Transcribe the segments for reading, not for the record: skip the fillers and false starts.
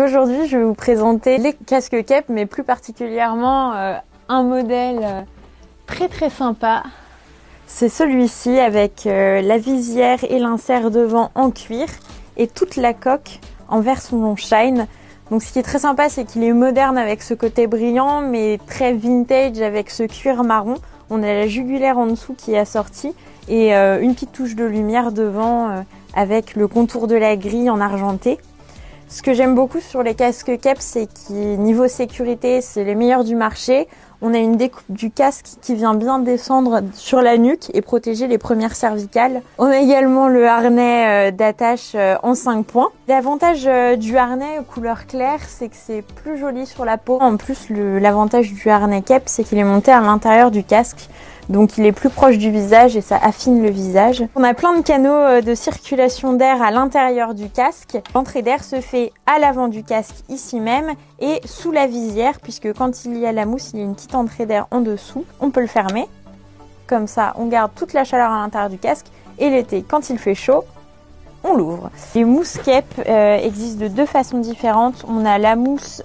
Aujourd'hui, je vais vous présenter les casques Kep, mais plus particulièrement un modèle très sympa. C'est celui-ci avec la visière et l'insert devant en cuir et toute la coque en version shine. Donc ce qui est très sympa, c'est qu'il est moderne avec ce côté brillant, mais très vintage avec ce cuir marron. On a la jugulaire en dessous qui est assortie et une petite touche de lumière devant avec le contour de la grille en argenté. Ce que j'aime beaucoup sur les casques Kep, c'est qu'au niveau sécurité, c'est les meilleurs du marché. On a une découpe du casque qui vient bien descendre sur la nuque et protéger les premières cervicales. On a également le harnais d'attache en 5 points. L'avantage du harnais couleur claire, c'est que c'est plus joli sur la peau. En plus, l'avantage du harnais Kep, c'est qu'il est monté à l'intérieur du casque. Donc il est plus proche du visage et ça affine le visage. On a plein de canaux de circulation d'air à l'intérieur du casque. L'entrée d'air se fait à l'avant du casque ici même et sous la visière, puisque quand il y a la mousse, il y a une petite entrée d'air en dessous. On peut le fermer. Comme ça, on garde toute la chaleur à l'intérieur du casque et l'été, quand il fait chaud, on l'ouvre. Les mousses Kep existent de deux façons différentes. On a la mousse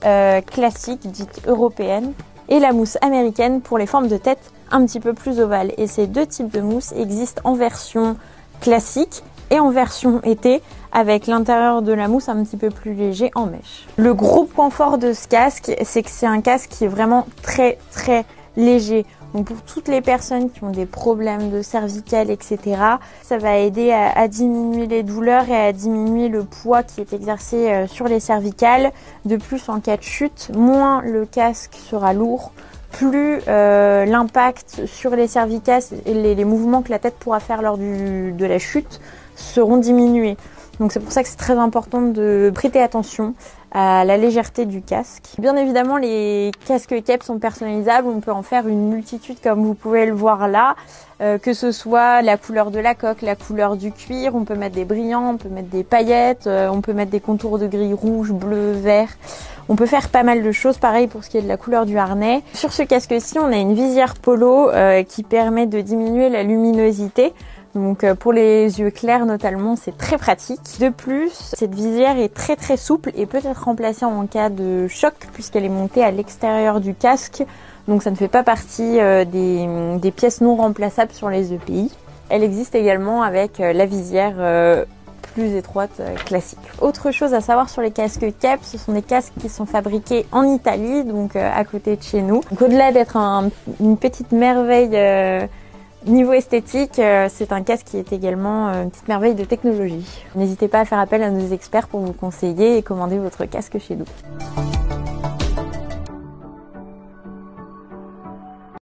classique, dite européenne, et la mousse américaine pour les formes de tête un petit peu plus ovales. Et ces deux types de mousse existent en version classique et en version été, avec l'intérieur de la mousse un petit peu plus léger en mèche. Le gros point fort de ce casque, c'est que c'est un casque qui est vraiment très léger. Donc pour toutes les personnes qui ont des problèmes de cervicales, etc., ça va aider à diminuer les douleurs et à diminuer le poids qui est exercé sur les cervicales. De plus, en cas de chute, moins le casque sera lourd, plus l'impact sur les cervicales et les mouvements que la tête pourra faire lors de la chute seront diminués. Donc c'est pour ça que c'est très important de prêter attention à la légèreté du casque. Bien évidemment, les casques Kep sont personnalisables, on peut en faire une multitude comme vous pouvez le voir là, que ce soit la couleur de la coque, la couleur du cuir, on peut mettre des brillants, on peut mettre des paillettes, on peut mettre des contours de gris rouge, bleu, vert. On peut faire pas mal de choses, pareil pour ce qui est de la couleur du harnais. Sur ce casque-ci, on a une visière polo qui permet de diminuer la luminosité. Donc pour les yeux clairs notamment, c'est très pratique. De plus, cette visière est très souple et peut être remplacée en cas de choc puisqu'elle est montée à l'extérieur du casque. Donc ça ne fait pas partie des pièces non remplaçables sur les EPI. Elle existe également avec la visière plus étroite classique. Autre chose à savoir sur les casques Kep, ce sont des casques qui sont fabriqués en Italie, donc à côté de chez nous. Au-delà d'être une petite merveille niveau esthétique, c'est un casque qui est également une petite merveille de technologie. N'hésitez pas à faire appel à nos experts pour vous conseiller et commander votre casque chez nous.